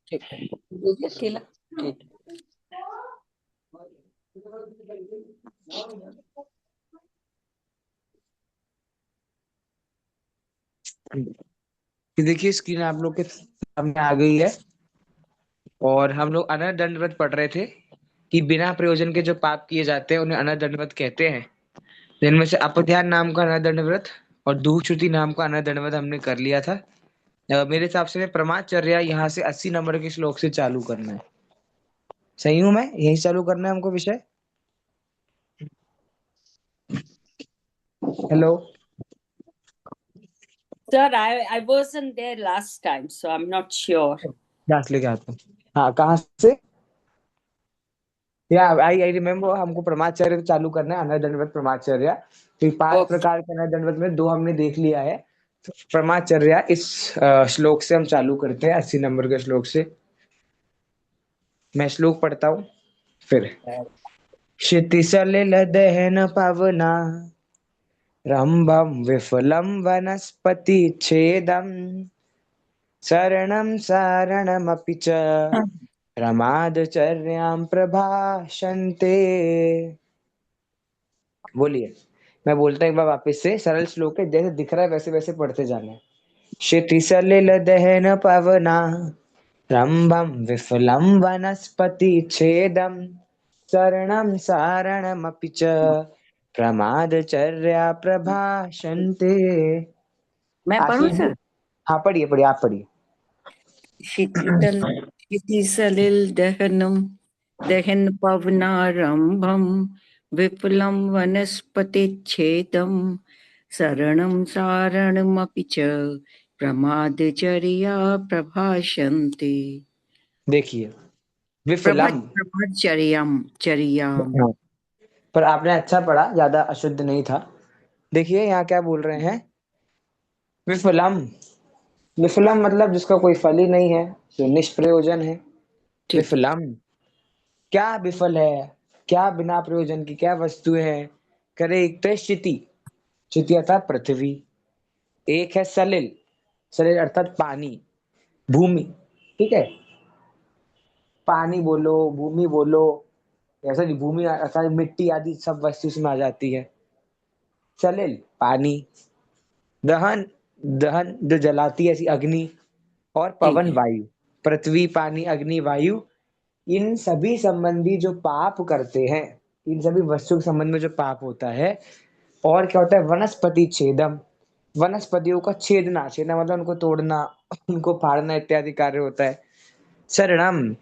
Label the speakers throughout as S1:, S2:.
S1: ठीक है, देखिए केला। ठीक है, देखिए स्क्रीन आप लोग के सामने आ गई है। और हम लोग अनर दंडवत पढ़ रहे थे कि बिना प्रयोजन के जो पाप किए जाते हैं उन्हें अनर दंडवत कहते हैं। जिनमें से अपध्यान नाम का अनर दंडवत और दूषश्रुति नाम का अनर दंडवत हमने कर लिया था। मेरे हिसाब से मैं प्रमाचर्या यहाँ से 80 नंबर के श्लोक से चालू करना है। सही हूं मैं? यही चालू करना है हमको विषय। Hello.
S2: Sir, I wasn't there last time, so I'm not sure.
S1: Class लेके आता हूँ। हाँ, कहाँ से? या आई आई रिमेम्बर, हमको प्रमाचर्य चालू करना है, अनर दंडवत प्रमाचर्य। तो 5
S2: Okay.
S1: प्रकार के अनर दंडवत में 2 हमने देख लिया है। प्रमाचर्य इस श्लोक से हम चालू करते हैं, 80 नंबर के श्लोक से। मैं श्लोक पढ़ता हूँ फिर। क्षिति सलिल दहन पवना रंभम विफलम वनस्पति छेदम शरणं सारणमपि च प्रमादचर्यां प्रभाषन्ते। बोलिए। मैं बोलता हूँ एक बार वापस से, सरल श्लोक है, जैसे दिख रहा है वैसे वैसे पढ़ते जाना है। क्षिति सलिल दहन पवना रंभम विफलम वनस्पति छेदम शरणं सारणमपि च प्रमादचर्या प्रभाषन्ते।
S2: मैं पढ़ूं
S1: आशीष जी।
S2: सर?
S1: हाँ पढ़िए पढ़िए, आप पढ़िए।
S2: क्षितितल क्षितिसलिल दहन पवनारंभम विपुलं वनस्पतिच्छेदं शरणं सारणमपि च प्रमादचर्या प्रभाषन्ते।
S1: देखिए, विफलम।
S2: प्रभाचर्याम चर्याम।
S1: हाँ, पर आपने अच्छा पढ़ा, ज्यादा अशुद्ध नहीं था। देखिए यहाँ क्या बोल रहे हैं। विफलम। विफलम मतलब जिसका कोई फल ही नहीं है, जो निष्प्रयोजन है।
S2: ठीक है।
S1: विफलम। क्या विफल है? क्या बिना प्रयोजन की क्या वस्तुएं हैं? करे एक तो है क्षिति। क्षिति अर्थात पृथ्वी। एक है सलिल। सलिल अर्थात पानी, भूमि। ठीक है। पानी बोलो, भूमि बोलो, ऐसा नहीं, भूमि अर्थात मिट्टी आदि सब वस्तु इसमें आ जाती है। सलिल पानी। दहन। दहन जो जलाती है, ऐसी अग्नि। और
S2: ठीक
S1: पवन
S2: है।
S1: वायु। पृथ्वी पानी अग्नि वायु, इन सभी संबंधी जो पाप करते हैं, इन सभी वस्तु के संबंध में जो पाप होता है। और क्या होता है? वनस्पति छेदम। वनस्पतियों का छेदना, छेदना मतलब उनको तोड़ना, उनको फाड़ना इत्यादि कार्य होता है। शरणम,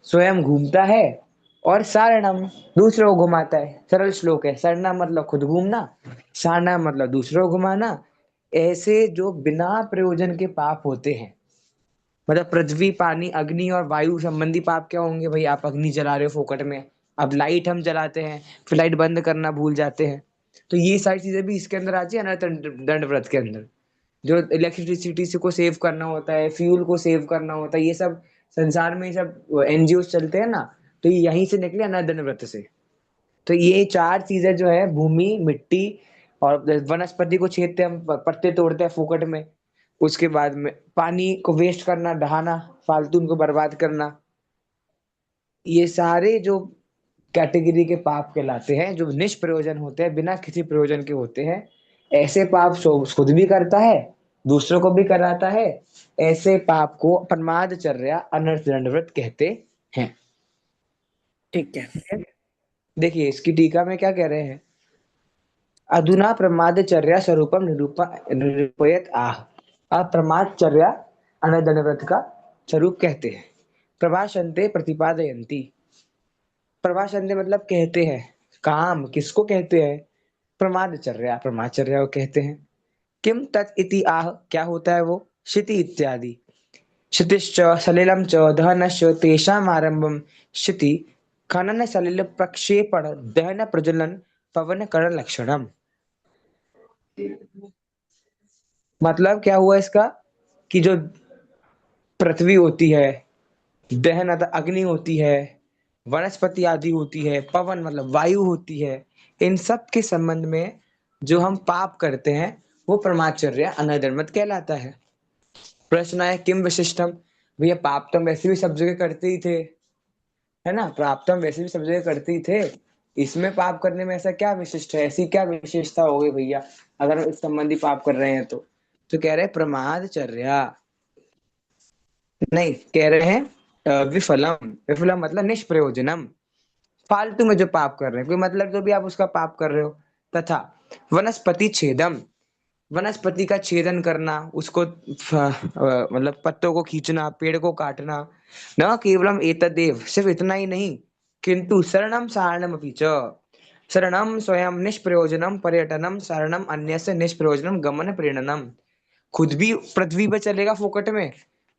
S1: स्वयं घूमता है। और सारणम, दूसरों को घुमाता है। सरल श्लोक है। शरणम मतलब खुद घूमना, सारणम मतलब दूसरों को घुमाना। ऐसे जो बिना प्रयोजन के पाप होते हैं, मतलब पृथ्वी पानी अग्नि और वायु संबंधी पाप क्या होंगे भाई? आप अग्नि जला रहे हो फोकट में। अब लाइट हम जलाते हैं, फिर लाइट बंद करना भूल जाते हैं। तो ये सारी चीजें भी इसके अंदर आती है ना, दंड व्रत के अंदर। जो इलेक्ट्रिसिटी से को सेव करना होता है, फ्यूल को सेव करना होता है, ये सब संसार में ये सब एनजीओ चलते हैं ना। तो ये यहीं से निकले अनादन दंड व्रत से। तो ये 4 चीजें जो है, भूमि मिट्टी और वनस्पति को छेदते हैं हम, पत्ते तोड़ते हैं फूकट में। उसके बाद में पानी को वेस्ट करना, बहाना, फालतू उनको बर्बाद करना। ये सारे जो कैटेगरी के पाप कहलाते हैं, जो निष्प्रयोजन होते हैं, बिना किसी प्रयोजन के होते हैं। ऐसे पाप खुद भी करता है, दूसरों को भी कराता है। ऐसे पाप को प्रमादचर्या अनर्थ दंडव्रत कहते हैं।
S2: ठीक है।
S1: देखिए इसकी टीका में क्या कह रहे हैं। अधुना प्रमादचर्या स्वरूपम निरूपयत आह। अब प्रमादचर्या अनर्थ दंडव्रत का स्वरूप कहते हैं। प्रभाषन्ते प्रतिपादयन्ति। प्रभाषन्ते मतलब कहते हैं। काम किसको कहते हैं? प्रमादचर्या, प्रमाचर्या को कहते हैं। किम तत् इति आह, क्या होता है वो? क्षिति इत्यादि। क्षितिश्च सलिलम च दहनश्च तेषाम् आरंभम क्षिति खनन सलिल प्रक्षेपण दहन प्रज्वलन पवन करण लक्षणम। मतलब क्या हुआ इसका, कि जो पृथ्वी होती है, दहन अर्थात अग्नि होती है, वनस्पति आदि होती है, पवन मतलब वायु होती है, इन सब के संबंध में जो हम पाप करते हैं वो प्रमाचर्य अनर्दनमत कहलाता है। प्रश्न है किम विशिष्टम। भैया पाप तो हम वैसे भी सब जगह करते ही थे, है ना, पाप तो हम वैसे भी सब जगह करते ही थे, इसमें पाप करने में ऐसा क्या विशिष्ट है, ऐसी क्या विशेषता हो गई भैया अगर हम इस संबंधी पाप कर रहे हैं तो कह रहे हैं प्रमादचर्या। नहीं, कह रहे हैं विफलम। विफलम मतलब निष्प्रयोजनम, फालतू में जो पाप कर रहे हैं, कोई मतलब जो भी आप उसका पाप कर रहे हो। तथा वनस्पति छेदम, वनस्पति का छेदन करना, उसको मतलब पत्तों को खींचना, पेड़ को काटना। न केवलम एतदेव, सिर्फ इतना ही नहीं, किंतु शरणम सारणम अपि च। शरणम स्वयं निष्प्रयोजनम, पर्यटनम शरणम अन्यस्य निष्प्रयोजनम, गमन प्रेरणनम। खुद भी पृथ्वी पे चलेगा फोकट में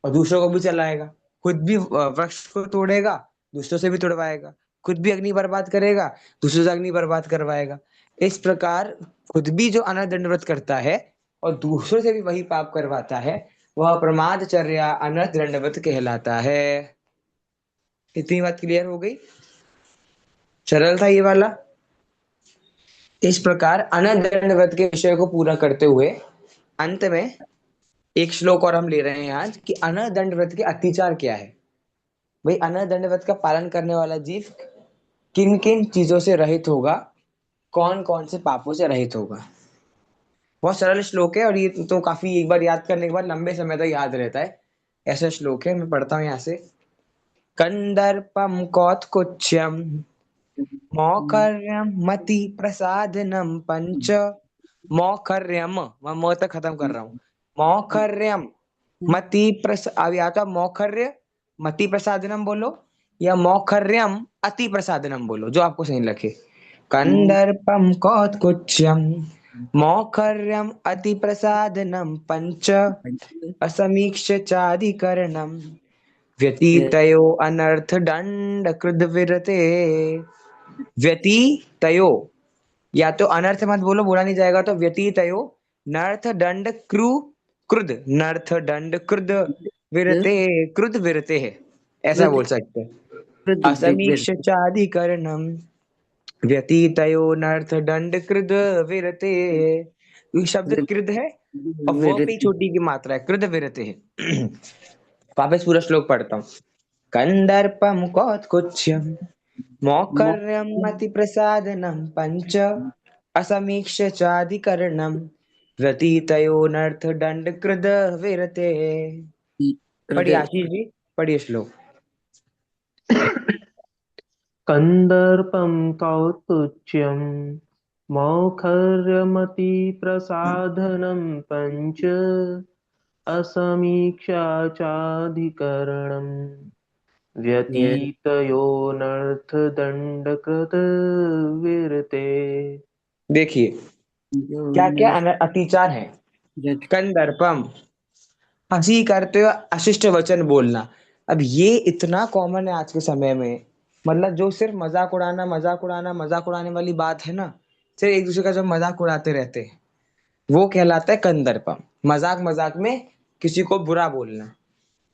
S1: और दूसरों को भी चलाएगा। खुद भी वृक्ष को तोड़ेगा, दूसरों से भी तोड़वाएगा। खुद भी अग्नि बर्बाद करेगा, दूसरों से अग्नि बर्बाद करवाएगा। इस प्रकार खुद भी जो अनर्थ दंडवत करता है और दूसरों से भी वही पाप करवाता है, वह प्रमादचर्या अनर्थ दंडवत कहलाता है। इतनी बात क्लियर हो गई, सरल था ये वाला। इस प्रकार अनर्थ दंडवत के विषय को पूरा करते हुए अंत में एक श्लोक और हम ले रहे हैं आज कि अनर्थ दंडवत के अतिचार क्या है। भाई अनर्थ दंडवत का पालन करने वाला जीव किन किन चीजों से रहित होगा, कौन कौन से पापों से रहित होगा। बहुत सरल श्लोक है और ये तो काफी एक बार याद करने के बाद लंबे समय तक याद रहता है। ऐसा श्लोक है, मैं पढ़ता हूँ यहाँ से। कंदर्पम कौत्कुच्यम मौखर्यम मति प्रसादनम पंच। मौखर्यम, मैं म तक खत्म कर रहा हूँ। मौखर्यम मति प्रस, अब या तो मौखर्य मति प्रसादनम बोलो या मौखर्यम अति प्रसादनम बोलो, जो आपको सही लगे। कंदर्पम कौत्कुच्यम मौखर्यम अति प्रसादनम पंच। असमीक्ष्य चाधिकरणम व्यतीतयो अनर्थ दंड कृद विरते। व्यतीतयो, या तो अनर्थ मत बोलो, बोला नहीं जाएगा, तो व्यतीतयो नर्थ दंड क्रू क्रुद, नर्थ दंड क्रुद विरते, क्रुद विरते है, ऐसा बोल सकते हैं। असमीक्ष चाधिकरणम व्यतीतयो नर्थ दंड कृद विरते। ये शब्द कृद है और व पे छोटी की मात्रा है, कृद विरते है। वापस पूरा श्लोक पढ़ता हूँ। कंदर्पम कौत्कुच्यम मौखर्यम अति प्रसादनम पंच। असमीक्ष चाधिकरणम व्यतीतयोनर्थ दंड कृद विरते। पढ़िए आशीष जी, पढ़िए श्लोक।
S3: कन्दर्पं कौतुच्यं मौखर्यमतिप्रसाधनं पञ्च असमीक्षाचाधिकरणं व्यतीतयोऽनर्थदण्डकृतविरते।
S1: देखिए क्या क्या अतिचार है। कंदर्पम, हंसी करते हुए अशिष्ट वचन बोलना। अब ये इतना कॉमन है आज के समय में, मतलब जो सिर्फ मजाक उड़ाना मजाक उड़ाना मजाक उड़ाने वाली बात है ना, सिर्फ एक दूसरे का जो मजाक उड़ाते रहते हैं, वो कहलाता है कंदर्पम। मजाक मजाक में किसी को बुरा बोलना।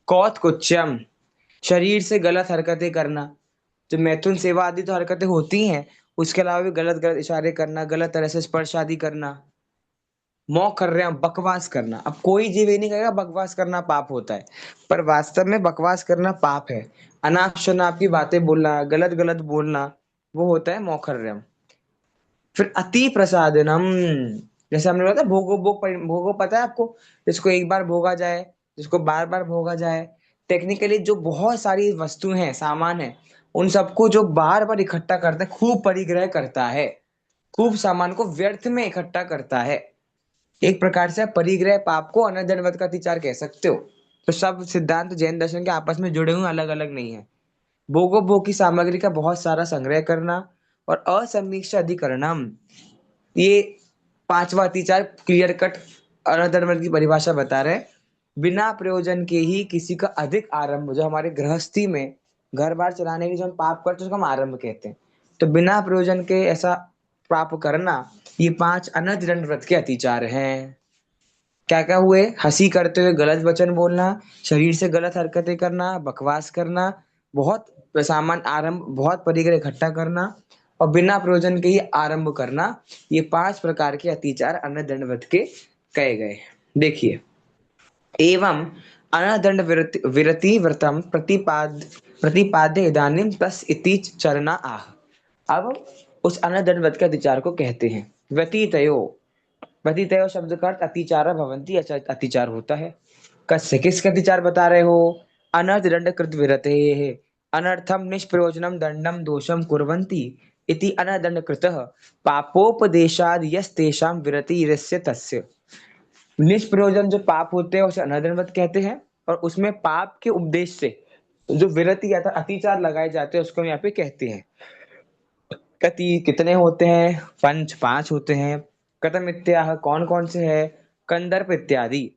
S1: कौतकुच्यम, शरीर से गलत हरकतें करना। जो मैथुन सेवा आदि तो हरकतें होती हैं, उसके अलावा भी गलत गलत इशारे करना, गलत तरह से स्पर्श आदि करना। मौखर्यम, बकवास करना। अब कोई जीव ये नहीं कहेगा बकवास करना पाप होता है, पर वास्तव में बकवास करना पाप है। अनाप शनाप की बातें बोलना, गलत गलत बोलना, वो होता है मौखर्यम। फिर अति प्रसादनम, जैसे हमने बोला था भोगो भोगो पता है आपको, जिसको एक बार भोगा जाए, जिसको बार बार भोगा जाए। टेक्निकली जो बहुत सारी वस्तु हैं, सामान है, उन सबको जो बार बार इकट्ठा करता है, खूब परिग्रह करता है, खूब सामान को व्यर्थ में इकट्ठा करता है। एक प्रकार से आप परिग्रह पाप को अनर्दंडवत का अतिचार कह सकते हो। तो सब सिद्धांत जैन दर्शन के आपस में जुड़े हुए, अलग अलग नहीं है। भोगो भोग की सामग्री का बहुत सारा संग्रह करना और असमीक्ष अधिकरणम, ये पांचवा अतिचार क्लियर कट अनर्दंडवत की परिभाषा बता रहे हैं। बिना प्रयोजन के ही किसी का अधिक आरंभ, जो हमारे गृहस्थी में घर बार चलाने के जो हम पाप करते हैं उसको हम आरंभ कहते हैं। तो बिना प्रयोजन के ऐसा पाप करना, ये पांच अनर्थ दंड व्रत के अतिचार हैं। क्या क्या हुए, हंसी करते हुए गलत वचन बोलना, शरीर से गलत हरकतें करना, बकवास करना, बहुत सामान आरंभ, बहुत परिग्रह इकट्ठा करना और बिना प्रयोजन के ही आरंभ करना, ये पांच प्रकार के अतिचार अनर्थ दंड व्रत के कहे गए। देखिए, एवं अनदंड विरति व्रतम प्रतिपाद्य इदानीम तस् इति चरना आह। अब उस अनदंड व्रत के अतिचार को कहते हैं व्यतीतयो। व्यतीतयो शब्द का अर्थ अतिचार भवंती, अतिचार होता है। कस्य, किसके अतिचार बता रहे हो? अनर्थ दंड कृत विरते, अनर्थम निष्प्रयोजनम दंडम दोषम कुर्वन्ति इति अनदंड कृतः पापोपदेशाद यस्तेषां विरतिरस्य तस्य। निष्प्रयोजन जो पाप होते हैं उसे अनर्थ कहते हैं, और उसमें पाप के उपदेश से जो विरति या अतिचार लगाए जाते हैं उसको हम यहाँ पे कहते हैं। कति, कितने होते हैं? पंच, 5 होते हैं। कथम इत्याह, कौन कौन से है? कंदर्प इत्यादि,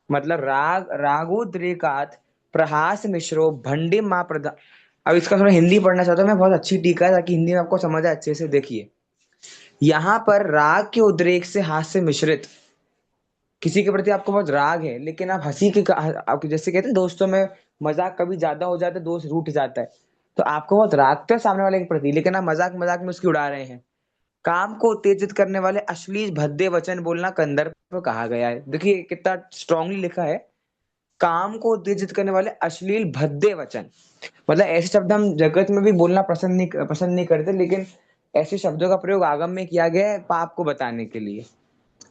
S1: मतलब रागोद्रेकात प्रहास मिश्रो भंडे माँ प्रदा। अब इसका थोड़ा हिंदी पढ़ना चाहता हूँ मैं, बहुत अच्छी टीका है ताकि हिंदी में आपको समझ आए अच्छे से। देखिए यहाँ पर राग के उद्रेक से हास्य मिश्रित, किसी के प्रति आपको बहुत राग है लेकिन आप हंसी के आप जैसे कहते हैं दोस्तों में मजाक कभी ज्यादा हो जाता है, दोस्त रूठ जाता है, तो आपको बहुत राग तो है सामने वाले के प्रति, लेकिन आप मजाक मजाक में उसकी उड़ा रहे हैं। काम को उत्तेजित करने वाले अश्लील भद्दे वचन बोलना कंदर्प कहा गया है। देखिए कितना स्ट्रांगली लिखा है, काम को उत्तेजित करने वाले अश्लील भद्दे वचन। मतलब ऐसे शब्द हम जगत में भी बोलना पसंद नहीं करते, लेकिन ऐसे शब्दों का प्रयोग आगम में किया गया है पाप को बताने के लिए।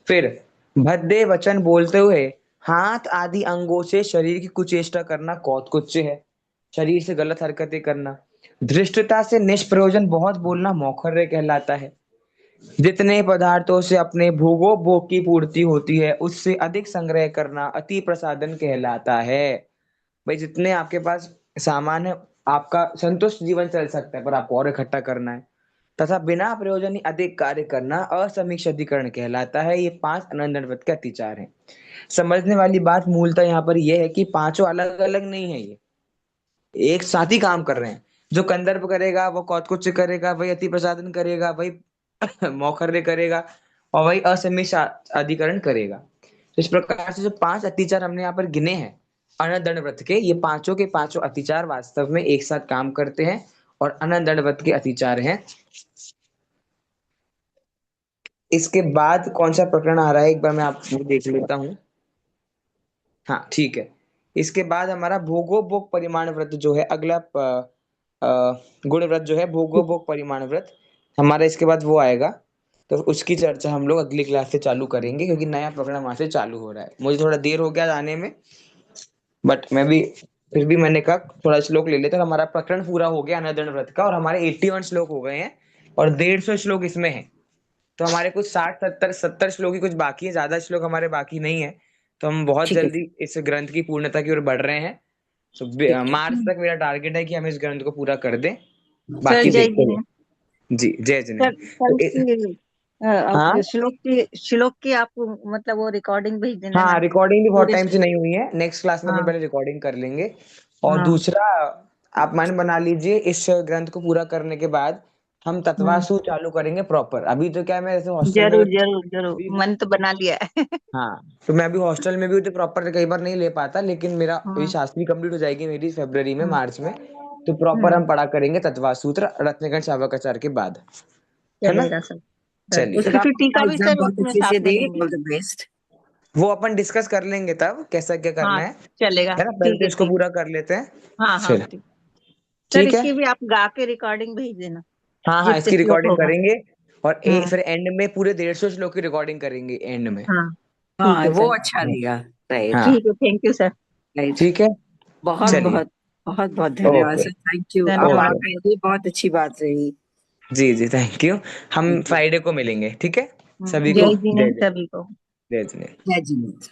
S1: फिर भद्दे वचन बोलते हुए हाथ आदि अंगों से शरीर की कुचेष्टा करना कौतकुच्च है, शरीर से गलत हरकतें करना। धृष्टता से निष्प्रयोजन बहुत बोलना मौखर्य कहलाता है। जितने पदार्थों से अपने भोग की पूर्ति होती है उससे अधिक संग्रह करना अति प्रसादन कहलाता है। भाई जितने आपके पास सामान है आपका संतुष्ट जीवन चल सकता है, पर आपको और इकट्ठा करना है। तथा बिना प्रयोजन ही अधिक कार्य करना असमीक्षाधिकरण कहलाता है। ये 5 अनंत के अतिचार हैं। समझने वाली बात मूलतः यहाँ पर यह है कि पांचों अलग अलग नहीं है, ये एक साथ ही काम कर रहे हैं। जो कंदर्प करेगा वो कौतकुच्च करेगा, वही अति प्रसादन करेगा, वही मौखर्य करेगा, और वही असमीक्षा अधिकरण करेगा। तो इस प्रकार से जो 5 अतिचार हमने यहाँ पर गिने हैं अनदंड व्रत के, ये पांचों के पांचों अतिचार वास्तव में एक साथ काम करते हैं और अनदंड व्रत के अतिचार हैं। इसके बाद कौन सा प्रकरण आ रहा है एक बार मैं आपको देख लेता हूँ। हाँ ठीक है, इसके बाद हमारा भोगो भोग परिमाण व्रत जो है अगला गुण व्रत जो है भोगो भोग परिमाण व्रत हमारा, इसके बाद वो आएगा। तो उसकी चर्चा हम लोग अगली क्लास से चालू करेंगे क्योंकि नया प्रकरण वहां से चालू हो रहा है। मुझे थोड़ा देर हो गया आने में, बट मैं भी फिर भी मैंने कहा थोड़ा श्लोक ले लेते हैं। हमारा प्रकरण पूरा हो गया अनदंड व्रत का, और हमारे 81 श्लोक हो गए हैं और 150 श्लोक इसमें है। तो हमारे कुछ 60 70 श्लोक ही कुछ बाकी है, ज्यादा श्लोक हमारे बाकी नहीं है। तो हम बहुत
S2: ठीक है,
S1: जल्दी इस ग्रंथ की पूर्णता की ओर बढ़ रहे हैं। तो
S2: ठीक है।
S1: मार्च तक मेरा टारगेट है कि हम इस ग्रंथ को पूरा कर दें,
S4: सर
S1: बाकी
S4: जय
S1: देखते हैं।
S4: जिनेन्द्र।
S1: जी जय
S4: सर
S1: जिनेन्द्र।
S4: सर
S1: तो
S4: इसकी
S1: हाँ
S4: आप श्लोक की आप मतलब वो रिकॉर्डिंग भेज देना
S1: हाँ,
S4: ना
S1: रिकॉर्डिंग भी बहुत
S4: पूरे।
S1: टाइम से नहीं हुई है, नेक्स्ट क्लास में अपन
S4: हाँ
S1: पहले रिकॉर्डिंग कर लेंगे। और
S4: हाँ।
S1: दूसरा, आप मन बना लीजिए इस ग्रंथ को पूरा करने के बाद हम
S4: हम्म,
S1: तत्वासु चालू करेंगे प्रॉपर। अभी तो क्या है, मैं जैसे हॉस्टल में
S4: जरूर जरूर जरूर,
S1: भी
S4: मन तो बना लिया है।
S1: हाँ, तो मैं अभी हॉस्टल में भी तो प्रॉपर कई बार नहीं ले पाता, लेकिन मेरा अभी
S4: हाँ।
S1: शास्त्री कंप्लीट हो जाएगी मेरी फरवरी में,
S4: हम्म,
S1: मार्च में। तो प्रॉपर
S4: हम्म,
S1: हम पढ़ा करेंगे तत्वासूत्र रत्नगण शावकाचार्य के बाद, है ना?
S4: चलेगा सर। सर
S1: चलिए,
S2: सर
S4: उसकी
S2: आप
S4: फिर
S2: अपना
S4: टीका भी
S2: एग्जाम
S4: सर
S2: बहुत
S4: उसमें
S2: अच्छे
S4: साथ
S2: से
S4: में
S2: दे,
S4: देंगे।
S2: All the best.
S1: वो अपन डिस्कस कर लेंगे तब कैसा क्या करना
S4: हाँ चलेगा,
S1: है ना? पहले
S4: ठीक
S1: तो
S4: है
S1: इसको
S4: ठीक।
S1: पूरा कर लेते हैं
S4: हाँ हाँ
S1: फिर।
S4: ठीक। सर
S1: ठीक है,
S4: इसकी भी आप गा के रिकॉर्डिंग भेज देना,
S1: हाँ हाँ,
S4: जितने
S1: इसकी
S4: श्लोक
S1: रिकॉर्डिंग
S4: होगा।
S1: करेंगे। और
S4: हम्म।
S1: फिर एंड में पूरे 150 श्लोक की रिकॉर्डिंग करेंगे एंड में।
S4: हाँ ठीक
S2: हाँ,
S4: है
S2: वो
S4: सर।
S2: अच्छा रहेगा। राइट,
S1: हाँ
S4: ठीक है, थैंक यू सर।
S2: राइट।
S1: ठीक है,
S2: बहुत
S4: हम्म।
S1: चलिए,
S2: बहुत बहुत बहुत धन्यवाद
S1: ओके
S2: सर, थैंक यू। आप आ
S4: धन्यवाद।
S1: ओके,
S2: गए, ये बहुत अच्छी बात रही।
S1: जी जी थैंक यू। हम
S2: थैंक यू।
S1: फ्राइडे को मिलेंगे, ठीक है? सभी को
S4: जय
S1: जय
S4: जिनेन्द्र
S1: जय,
S4: सभी को।
S1: जय जय।
S2: जय जिनेन्द्र।